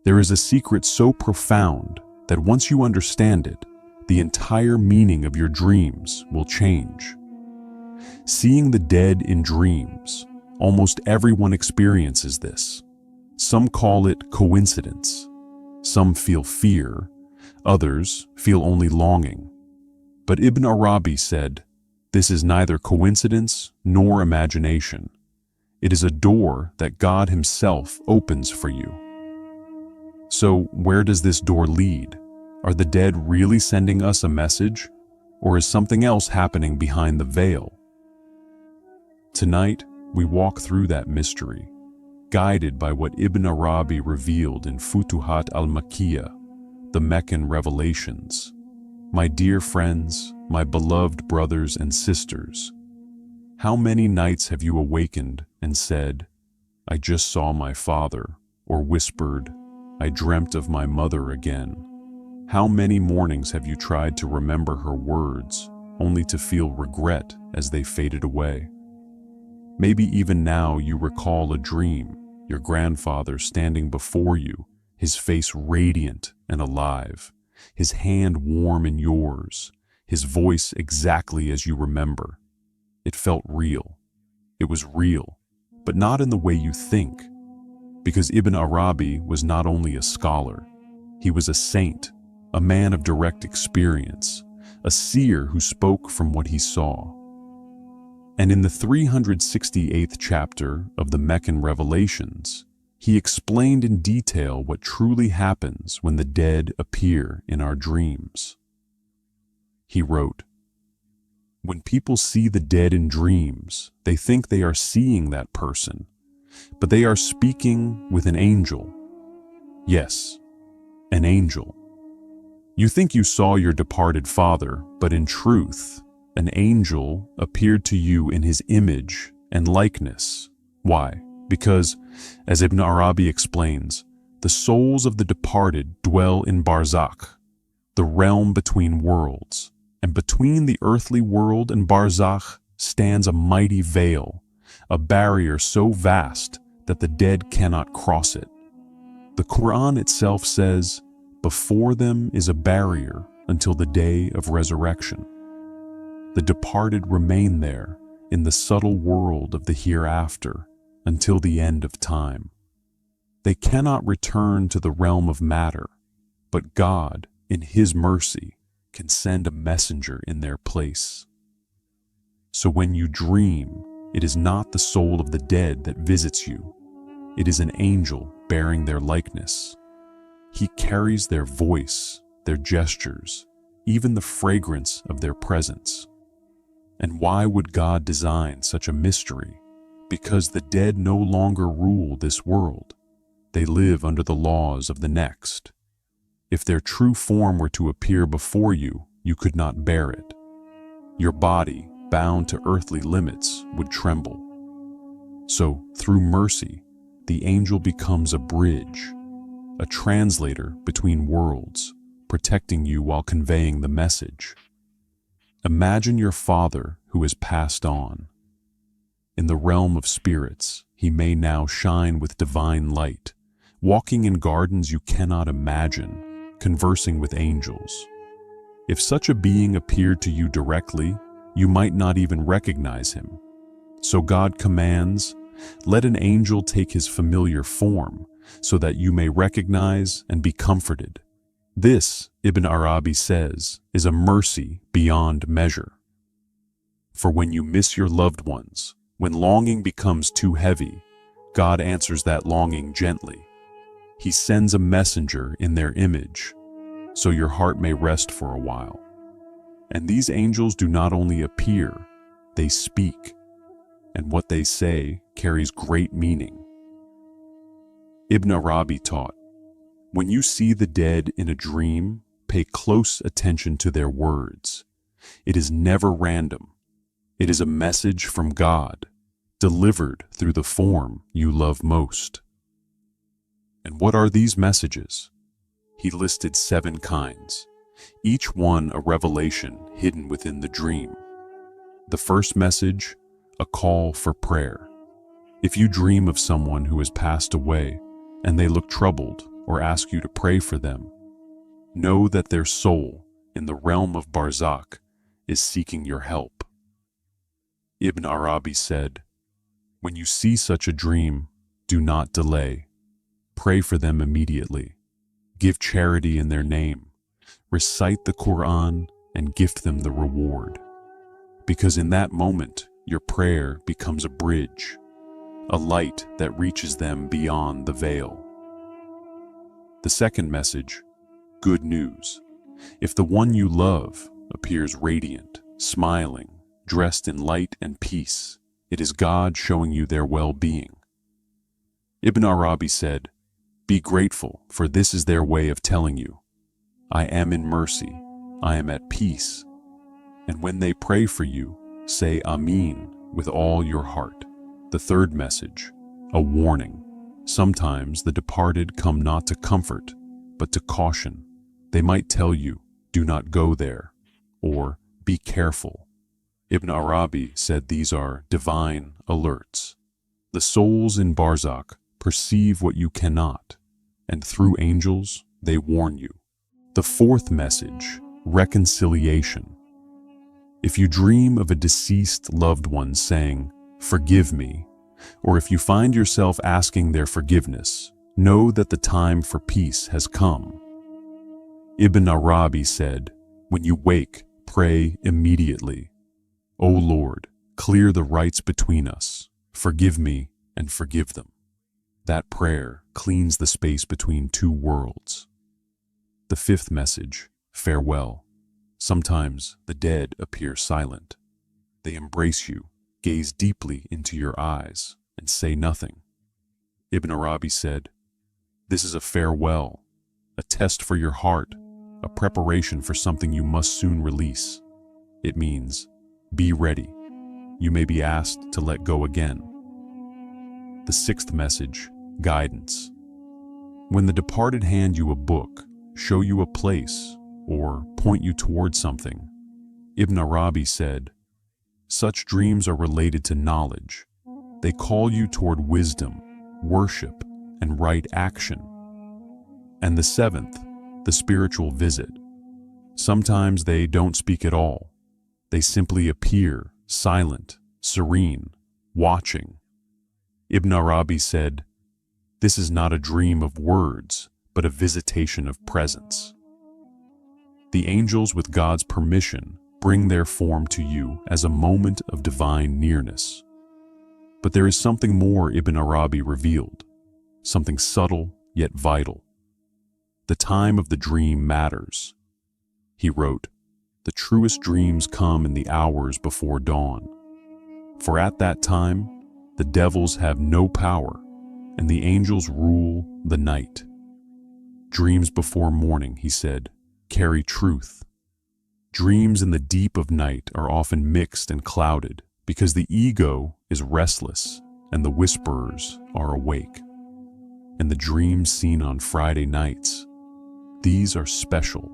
There is a secret so profound that once you understand it, the entire meaning of your dreams will change. Seeing the dead in dreams, almost everyone experiences this. Some call it coincidence. Some feel fear, others feel only longing. But Ibn Arabi said, "This is neither coincidence nor imagination. It is a door that God Himself opens for you." So, where does this door lead? Are the dead really sending us a message, or is something else happening behind the veil? Tonight, we walk through that mystery, guided by what Ibn Arabi revealed in Futuhat al-Makkiyah, the Meccan revelations. My dear friends, my beloved brothers and sisters, how many nights have you awakened and said, "I just saw my father," or whispered, "I dreamt of my mother again"? How many mornings have you tried to remember her words, only to feel regret as they faded away? Maybe even now you recall a dream, your grandfather standing before you, his face radiant and alive, his hand warm in yours, his voice exactly as you remember. It felt real. It was real, but not in the way you think. Because Ibn Arabi was not only a scholar, he was a saint, a man of direct experience, a seer who spoke from what he saw. And in the 368th chapter of the Meccan Revelations, he explained in detail what truly happens when the dead appear in our dreams. He wrote, "When people see the dead in dreams, they think they are seeing that person, but they are speaking with an angel. Yes, an angel. You think you saw your departed father, but in truth, an angel appeared to you in his image and likeness. Why? Because, as Ibn Arabi explains, the souls of the departed dwell in Barzakh, the realm between worlds, and between the earthly world and Barzakh stands a mighty veil, a barrier so vast that the dead cannot cross it. The Quran itself says, 'Before them is a barrier until the day of resurrection.' The departed remain there in the subtle world of the hereafter until the end of time. They cannot return to the realm of matter, but God, in His mercy, can send a messenger in their place. So when you dream, it is not the soul of the dead that visits you. It is an angel bearing their likeness. He carries their voice, their gestures, even the fragrance of their presence. And why would God design such a mystery? Because the dead no longer rule this world. They live under the laws of the next. If their true form were to appear before you, you could not bear it. Your body, bound to earthly limits, would tremble. So, through mercy, the angel becomes a bridge, a translator between worlds, protecting you while conveying the message. Imagine your father who has passed on. In the realm of spirits, he may now shine with divine light, walking in gardens you cannot imagine, conversing with angels. If such a being appeared to you directly, you might not even recognize him. So God commands, "Let an angel take his familiar form, so that you may recognize and be comforted." This, Ibn Arabi says, is a mercy beyond measure. For when you miss your loved ones, when longing becomes too heavy, God answers that longing gently. He sends a messenger in their image, so your heart may rest for a while. And these angels do not only appear, they speak, and what they say carries great meaning. Ibn Arabi taught, when you see the dead in a dream, pay close attention to their words. It is never random. It is a message from God, delivered through the form you love most. And what are these messages? He listed 7 kinds, each one a revelation hidden within the dream. The first message, a call for prayer. If you dream of someone who has passed away and they look troubled, or ask you to pray for them. Know that their soul, in the realm of Barzakh, is seeking your help. Ibn Arabi said, "When you see such a dream, do not delay. Pray for them immediately. Give charity in their name. Recite the Quran and gift them the reward. Because in that moment, your prayer becomes a bridge, a light that reaches them beyond the veil." The second message, good news. If the one you love appears radiant, smiling, dressed in light and peace, it is God showing you their well-being. Ibn Arabi said, "Be grateful, for this is their way of telling you, I am in mercy, I am at peace." And when they pray for you, say Ameen with all your heart. The third message, a warning. Sometimes the departed come not to comfort, but to caution. They might tell you, "Do not go there," or "Be careful." Ibn Arabi said these are divine alerts. The souls in Barzakh perceive what you cannot, and through angels they warn you. The fourth message, reconciliation. If you dream of a deceased loved one saying, "Forgive me," or if you find yourself asking their forgiveness, know that the time for peace has come. Ibn Arabi said, "When you wake, pray immediately. O Lord, clear the rights between us. Forgive me and forgive them." That prayer cleans the space between two worlds. The fifth message, farewell. Sometimes the dead appear silent. They embrace you, gaze deeply into your eyes, and say nothing. Ibn Arabi said, "This is a farewell, a test for your heart, a preparation for something you must soon release." It means, be ready. You may be asked to let go again. The sixth message, guidance. When the departed hand you a book, show you a place, or point you toward something, Ibn Arabi said, such dreams are related to knowledge. They call you toward wisdom, worship, and right action. And the seventh, the spiritual visit. Sometimes they don't speak at all. They simply appear, silent, serene, watching. Ibn Arabi said, "This is not a dream of words, but a visitation of presence." The angels, with God's permission, bring their form to you as a moment of divine nearness. But there is something more Ibn Arabi revealed, something subtle yet vital. The time of the dream matters. He wrote, "The truest dreams come in the hours before dawn. For at that time, the devils have no power, and the angels rule the night." Dreams before morning, he said, carry truth. Dreams in the deep of night are often mixed and clouded because the ego is restless and the whisperers are awake. And the dreams seen on Friday nights, these are special.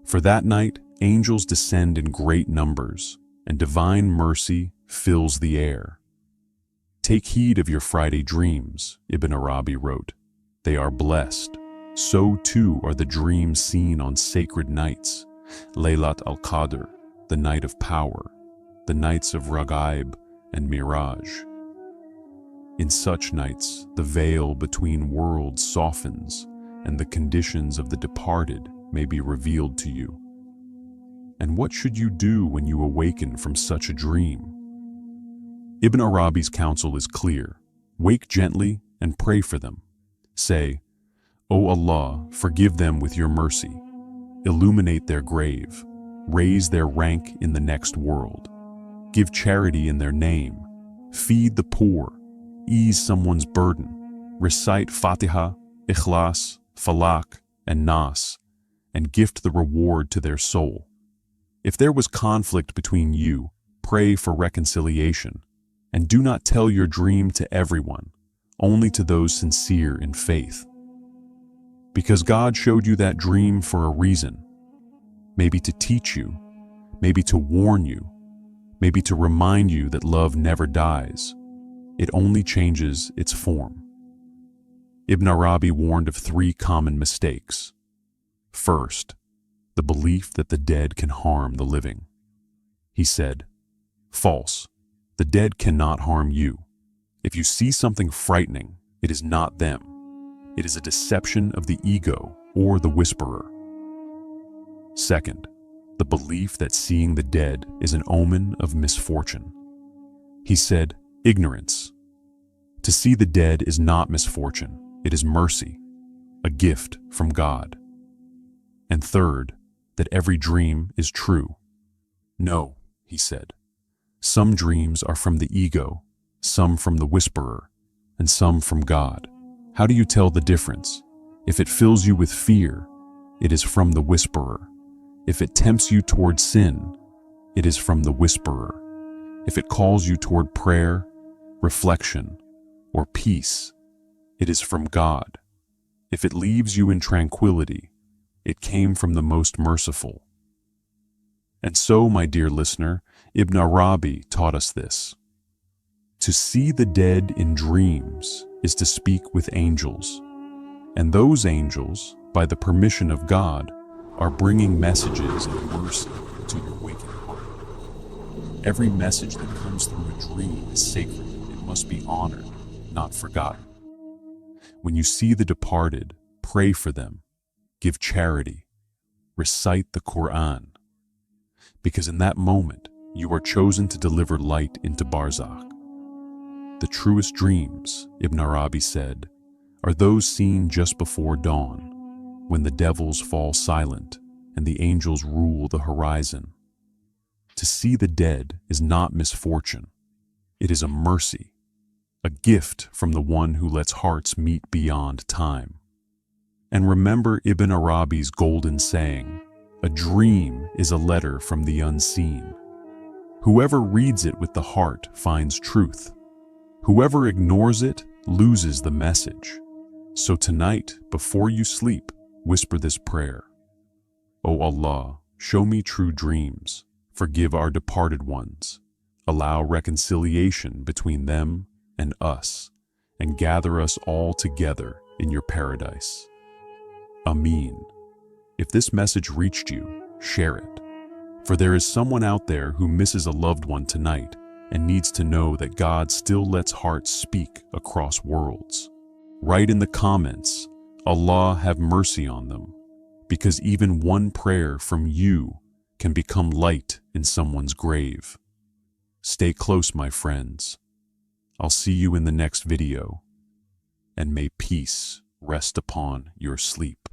For that night, angels descend in great numbers, and divine mercy fills the air. Take heed of your Friday dreams, Ibn Arabi wrote. They are blessed. So too are the dreams seen on sacred nights, Laylat al-Qadr, the night of power, the nights of Raghaib and Miraj. In such nights, the veil between worlds softens, and the conditions of the departed may be revealed to you. And what should you do when you awaken from such a dream? Ibn Arabi's counsel is clear. Wake gently and pray for them. Say, "O Allah, forgive them with your mercy. Illuminate their grave. Raise their rank in the next world. Give charity in their name. Feed the poor. Ease someone's burden. Recite Fatiha, Ikhlas, Falak, and Nas, and gift the reward to their soul. If there was conflict between you, pray for reconciliation, and do not tell your dream to everyone, only to those sincere in faith. Because God showed you that dream for a reason, maybe to teach you, maybe to warn you, maybe to remind you that love never dies. It only changes its form." Ibn Arabi warned of 3 common mistakes. First, the belief that the dead can harm the living. He said, "False. The dead cannot harm you. If you see something frightening, it is not them. It is a deception of the ego or the whisperer." Second, the belief that seeing the dead is an omen of misfortune. He said, "Ignorance. To see the dead is not misfortune, it is mercy, a gift from God." And third, that every dream is true. "No," he said. "Some dreams are from the ego, some from the whisperer, and some from God. How do you tell the difference? If it fills you with fear, it is from the whisperer. If it tempts you toward sin, it is from the whisperer. If it calls you toward prayer, reflection, or peace, it is from God. If it leaves you in tranquility, it came from the most merciful." And so, my dear listener, Ibn Arabi taught us this. To see the dead in dreams is to speak with angels, and those angels, by the permission of God, are bringing messages of mercy to your waking heart. Every message that comes through a dream is sacred. It must be honored, not forgotten. When you see the departed, pray for them, give charity, recite the Quran, because in that moment you are chosen to deliver light into Barzakh. The truest dreams, Ibn Arabi said, are those seen just before dawn, when the devils fall silent and the angels rule the horizon. To see the dead is not misfortune. It is a mercy, a gift from the one who lets hearts meet beyond time. And remember Ibn Arabi's golden saying, "A dream is a letter from the unseen. Whoever reads it with the heart finds truth. Whoever ignores it loses the message." So tonight, before you sleep, whisper this prayer. "O Allah, show me true dreams, forgive our departed ones, allow reconciliation between them and us, and gather us all together in your paradise. Ameen." If this message reached you, share it. For there is someone out there who misses a loved one tonight and needs to know that God still lets hearts speak across worlds. Write in the comments, "Allah have mercy on them," because even one prayer from you can become light in someone's grave. Stay close, my friends. I'll see you in the next video, and may peace rest upon your sleep.